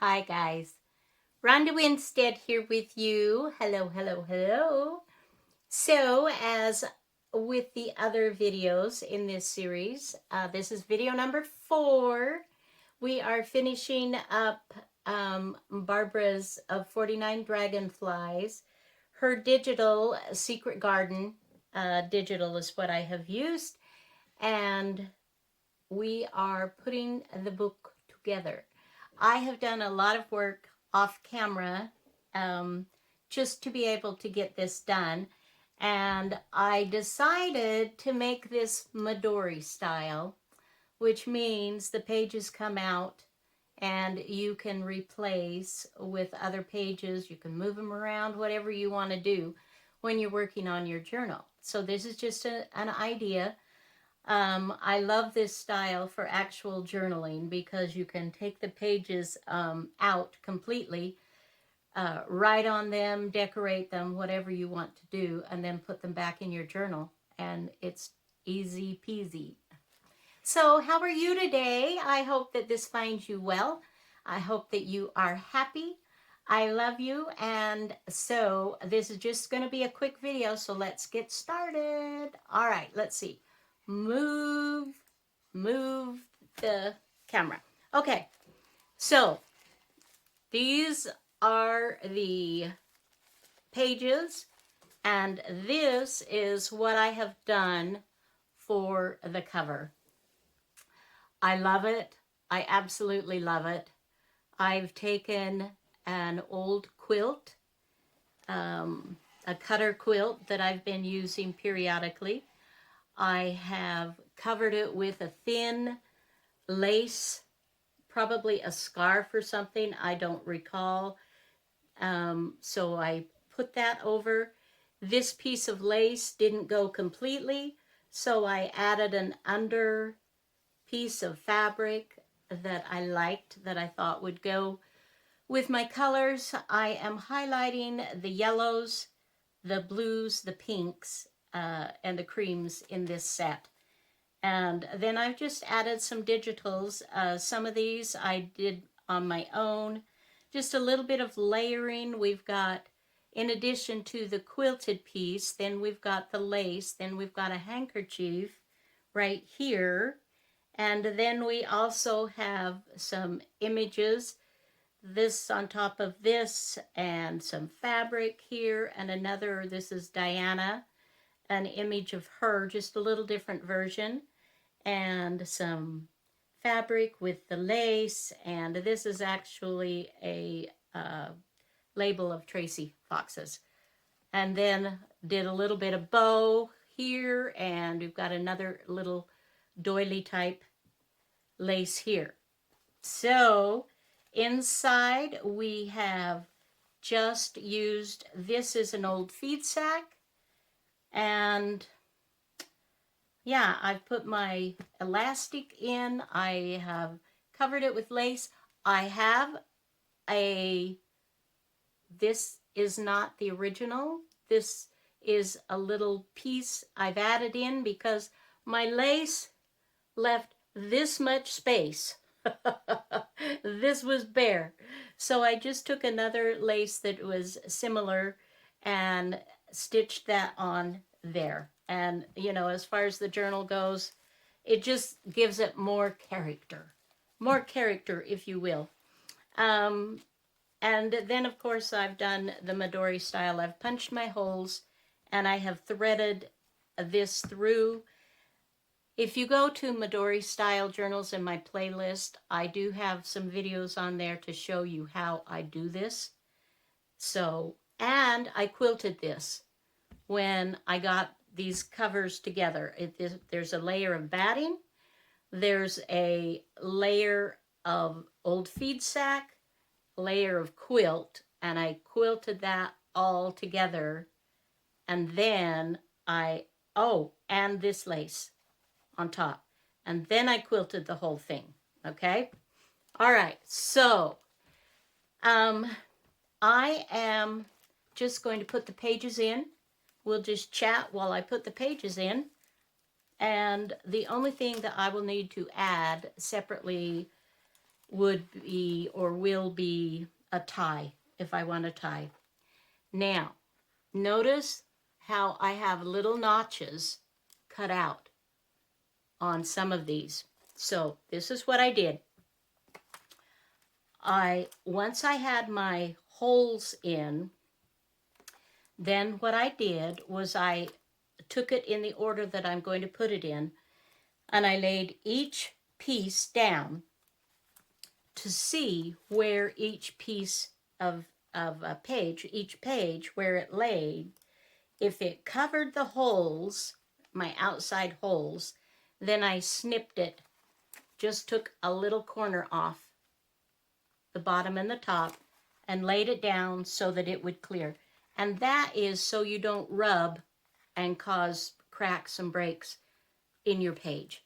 Hi guys, Ronda Winstead here with you. Hello, hello, hello. So as with the other videos in this series, this is video number 4. We are finishing up Barbara's 49 Dragonflies. Her digital Secret Garden digital is what I have used, and we are putting the book together. I have done a lot of work off camera just to be able to get this done. And I decided to make this Midori style, which means the pages come out and you can replace with other pages. You can move them around, whatever you want to do when you're working on your journal. So this is just an idea. I love this style for actual journaling because you can take the pages out completely, write on them, decorate them, whatever you want to do, and then put them back in your journal. And it's easy peasy. So how are you today? I hope that this finds you well. I hope that you are happy. I love you. And so this is just going to be a quick video. So let's get started. All right, let's see. Move the camera. Okay, so these are the pages, and this is what I have done for the cover. I love it. I absolutely love it. I've taken an old quilt, a cutter quilt that I've been using periodically. I have covered it with a thin lace, probably a scarf or something, I don't recall. So I put that over. This piece of lace didn't go completely, so I added an under piece of fabric that I liked, that I thought would go with my colors. I am highlighting the yellows, the blues, the pinks, and the creams in this set. And then I've just added some digitals. Some of these I did on my own. Just a little bit of layering. We've got, in addition to the quilted piece, then we've got the lace, then we've got a handkerchief right here. And then we also have some images, this on top of this, and some fabric here, and another, this is Diana, an image of her, just a little different version, and some fabric with the lace, and this is actually a label of Tracy Fox's. And then did a little bit of bow here, and we've got another little doily type lace here. So inside we have just used, this is an old feed sack, and yeah, I've put my elastic in. I have covered it with lace. I have this is not the original. This is a little piece I've added in because my lace left this much space. This was bare. So I just took another lace that was similar and stitched that on there. And, you know, as far as the journal goes, it just gives it more character, if you will. And then, of course, I've done the Midori style. I've punched my holes, and I have threaded this through. If you go to Midori style journals in my playlist, I do have some videos on there to show you how I do this. So, and I quilted this when I got these covers together. There's a layer of batting, there's a layer of old feed sack, layer of quilt, and I quilted that all together. And then and this lace on top. And then I quilted the whole thing, okay? All right, so I am just going to put the pages in. We'll just chat while I put the pages in. And the only thing that I will need to add separately would be or will be a tie if I want a tie. Now, notice how I have little notches cut out on some of these. So this is what I did. Once I had my holes in, then what I did was I took it in the order that I'm going to put it in, and I laid each piece down to see where each piece of a page, each page where it laid, if it covered the holes, my outside holes, then I snipped it, just took a little corner off the bottom and the top and laid it down so that it would clear. And that is so you don't rub and cause cracks and breaks in your page.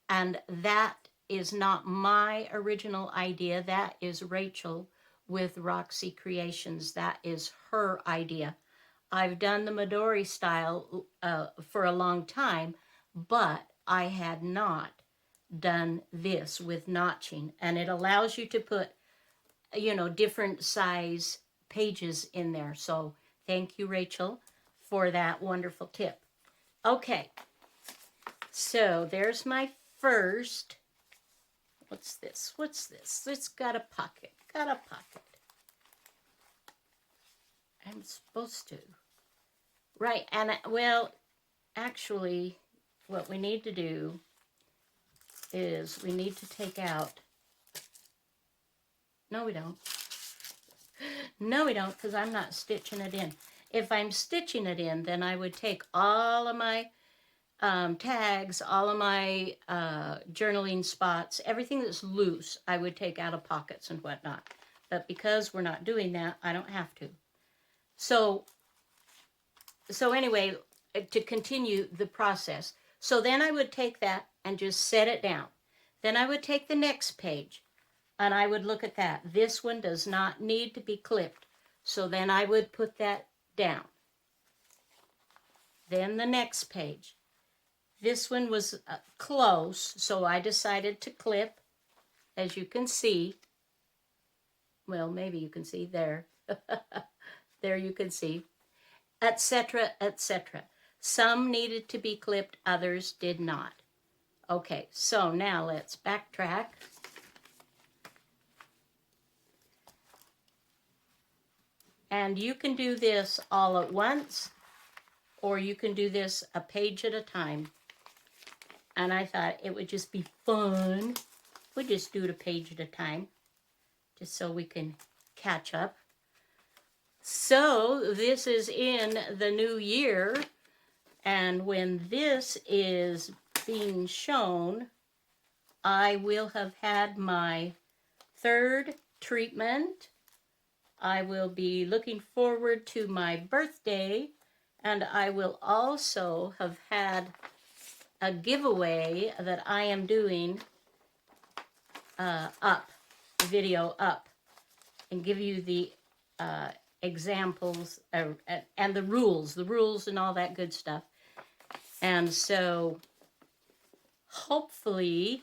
And that is not my original idea. That is Rachel with Roxy Creations. That is her idea. I've done the Midori style for a long time, but I had not done this with notching. And it allows you to put, you know, different size pages in there. So thank you, Rachel, for that wonderful tip. Okay, so there's my first. What's this? What's this? It's got a pocket. Got a pocket. I'm supposed to. Right, and well, actually, what we need to do is we need to take out. No, we don't. No, we don't, because I'm not stitching it in. If I'm stitching it in, then I would take all of my tags, all of my journaling spots, everything that's loose, I would take out of pockets and whatnot. But because we're not doing that, I don't have to. So anyway, to continue the process. So then I would take that and just set it down. Then I would take the next page and I would look at that. This one does not need to be clipped. So then I would put that down. Then the next page. This one was close, so I decided to clip, as you can see. Well, maybe you can see there. There you can see, etc., etc. Some needed to be clipped, others did not. Okay, so now let's backtrack. And you can do this all at once, or you can do this a page at a time. And I thought it would just be fun. We'll just do it a page at a time, just so we can catch up. So this is in the new year, and when this is being shown, I will have had my third treatment. I will be looking forward to my birthday, and I will also have had a giveaway that I am doing video up, and give you the examples and the rules and all that good stuff. And so hopefully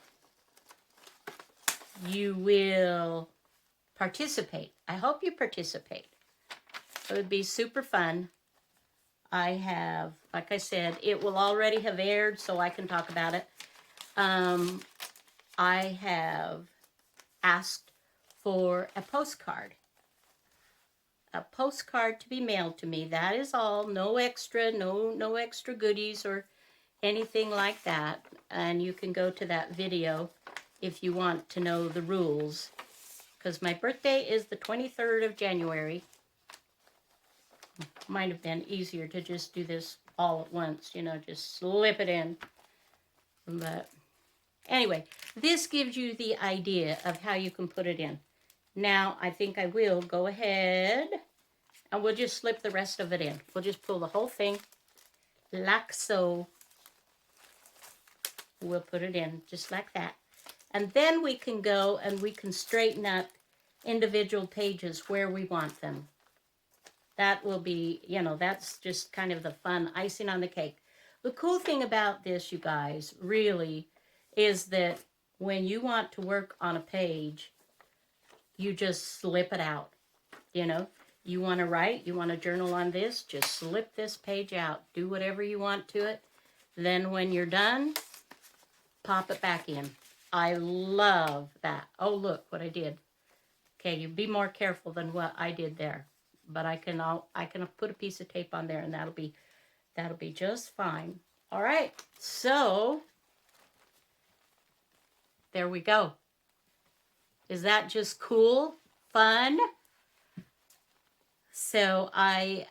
you will participate. I hope you participate. It would be super fun. I have, like I said, it will already have aired, so I can talk about it. I have asked for a postcard. A postcard to be mailed to me. That is all. No extra, no extra goodies or anything like that. And you can go to that video if you want to know the rules. Because my birthday is the 23rd of January. Might have been easier to just do this all at once, you know, just slip it in. But anyway, this gives you the idea of how you can put it in. Now, I think I will go ahead and we'll just slip the rest of it in. We'll just pull the whole thing like so. We'll put it in just like that. And then we can go and we can straighten up individual pages where we want them. That will be, you know, that's just kind of the fun icing on the cake. The cool thing about this, you guys, really, is that when you want to work on a page, you just slip it out. You know, you want to write, you want to journal on this, just slip this page out. Do whatever you want to it. Then when you're done, pop it back in. I love that. Oh, look what I did. Okay, you be more careful than what I did there. But I can put a piece of tape on there, and that'll be just fine. All right, so there we go. Is that just cool? Fun? So I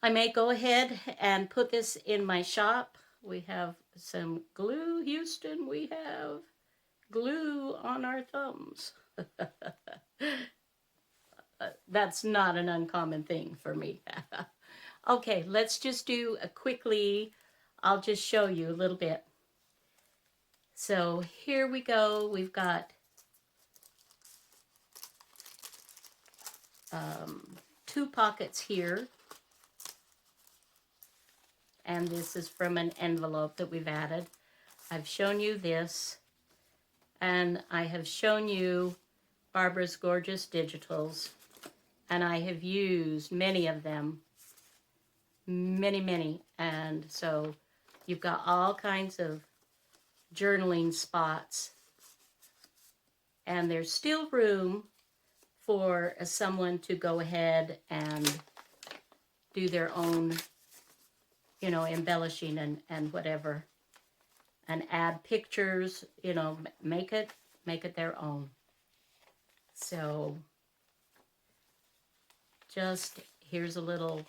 may go ahead and put this in my shop. We have some glue, Houston. We have glue on our thumbs. That's not an uncommon thing for me. Okay, let's just do a quickly, I'll just show you a little bit. So here we go. We've got 2 pockets here. And this is from an envelope that we've added. I've shown you this. And I have shown you Barbara's Gorgeous Digitals. And I have used many of them. Many. And so you've got all kinds of journaling spots. And there's still room for someone to go ahead and do their own, you know, embellishing and whatever. And add pictures, you know, make it their own. So just here's a little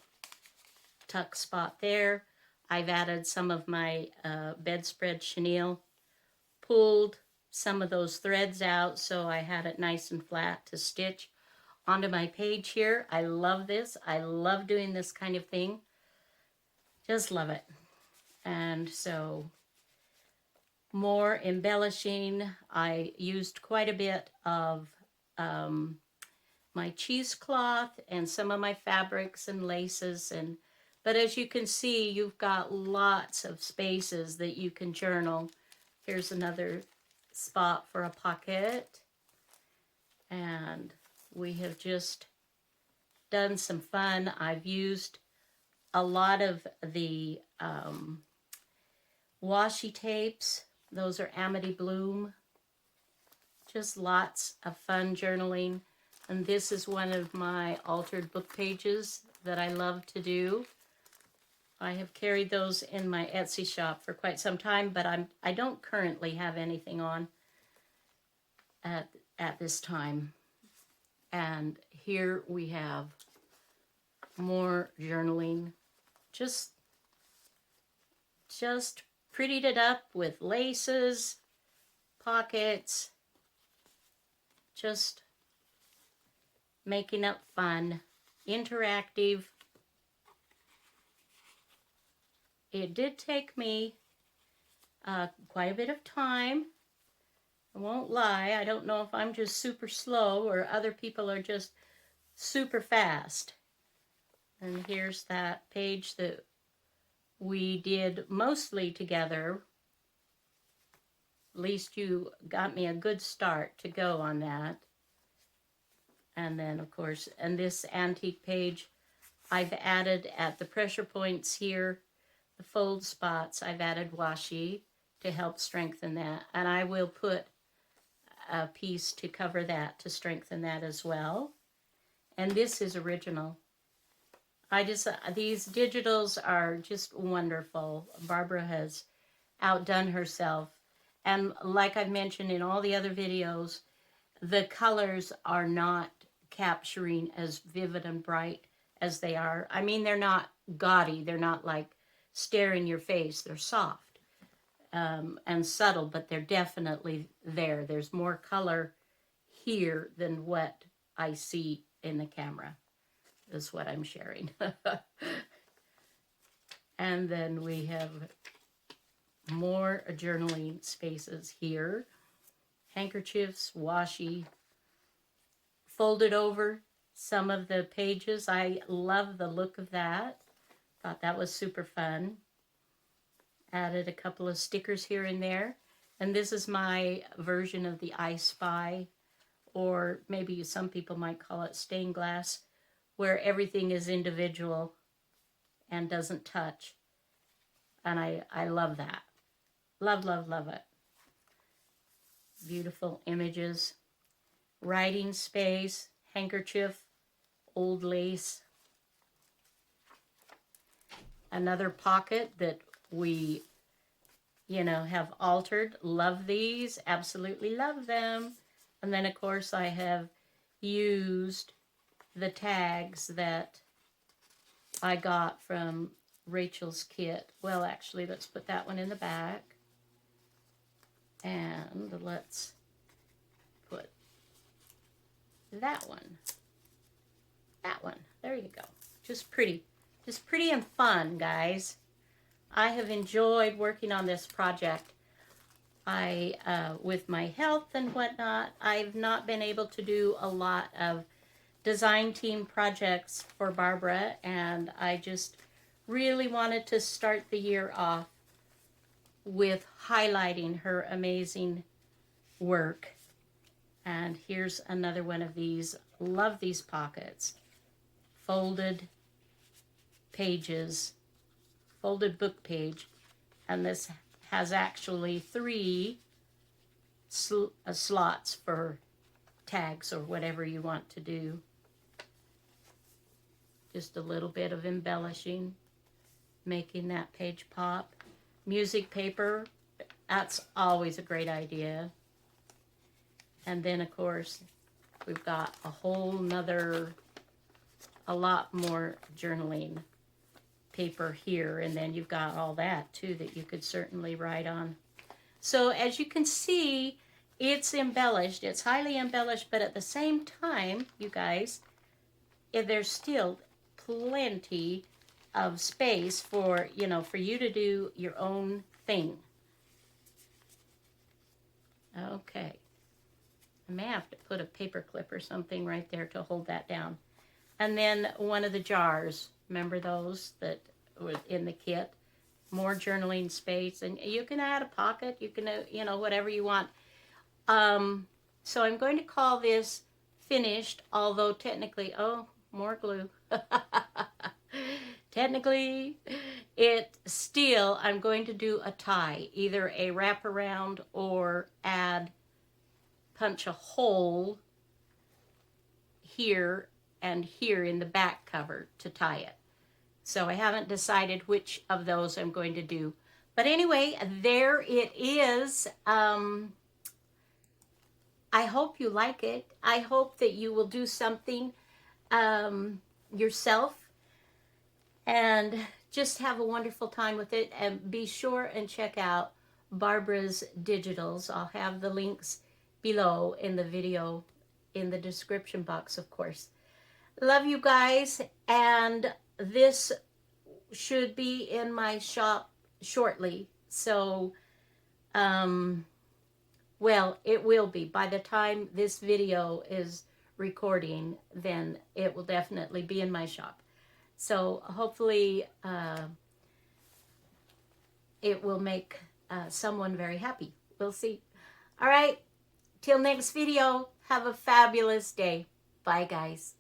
tuck spot there. I've added some of my bedspread chenille, pulled some of those threads out so I had it nice and flat to stitch onto my page here. I love this. I love doing this kind of thing. Just love it. And so more embellishing. I used quite a bit of my cheesecloth and some of my fabrics and laces, but as you can see, you've got lots of spaces that you can journal. Here's another spot for a pocket, and we have just done some fun. I've used a lot of the washi tapes. Those are Amity Bloom. Just lots of fun journaling. And this is one of my altered book pages that I love to do. I have carried those in my Etsy shop for quite some time, but I don't currently have anything on at this time. And here we have more journaling. Just prettied it up with laces, pockets, just making up fun, interactive. It did take me quite a bit of time. I won't lie. I don't know if I'm just super slow or other people are just super fast. And here's that page that we did mostly together. At least you got me a good start to go on that. And then, of course, and this antique page, I've added at the pressure points here, the fold spots, I've added washi to help strengthen that. And I will put a piece to cover that to strengthen that as well. And this is original. These digitals are just wonderful. Barbara has outdone herself. And like I've mentioned in all the other videos, the colors are not capturing as vivid and bright as they are. I mean, they're not gaudy. They're not like stare in your face. They're soft and subtle, but they're definitely there. There's more color here than what I see in the camera, is what I'm sharing. And then we have more journaling spaces here. Handkerchiefs, washi, folded over some of the pages. I love the look of that. Thought that was super fun. Added a couple of stickers here and there. And this is my version of the I Spy, or maybe some people might call it stained glass, where everything is individual and doesn't touch. And I love that. Love, love, love it. Beautiful images. Writing space, handkerchief, old lace. Another pocket that we, have altered. Love these. Absolutely love them. And then, of course, I have used the tags that I got from Rachel's kit. Well, actually, let's put that one in the back. And let's put that one. That one. There you go. Just pretty. Just pretty and fun, guys. I have enjoyed working on this project. With my health and whatnot, I've not been able to do a lot of design team projects for Barbara, and I just really wanted to start the year off with highlighting her amazing work. And here's another one of these. Love these pockets. Folded pages, folded book page, and this has actually 3 slots for tags or whatever you want to do. Just a little bit of embellishing, making that page pop. Music paper, that's always a great idea. And then, of course, we've got a lot more journaling paper here, and then you've got all that too that you could certainly write on. So as you can see, it's embellished. It's highly embellished, but at the same time, you guys, there's still plenty of space for, for you to do your own thing. Okay. I may have to put a paper clip or something right there to hold that down. And then one of the jars, remember those that were in the kit? More journaling space, and you can add a pocket, you can, whatever you want. So I'm going to call this finished, although technically, more glue. Technically, I'm going to do a tie, either a wraparound or punch a hole here and here in the back cover to tie it. So I haven't decided which of those I'm going to do. But anyway, there it is. I hope you like it. I hope that you will do something yourself and just have a wonderful time with it. And be sure and check out Barbara's digitals. I'll have the links below in the video, in the description box, of course. Love you guys, and this should be in my shop shortly. So, well, it will be. By the time this video is recording, then it will definitely be in my shop. So hopefully it will make someone very happy. We'll see. All right, till next video, have a fabulous day. Bye, guys.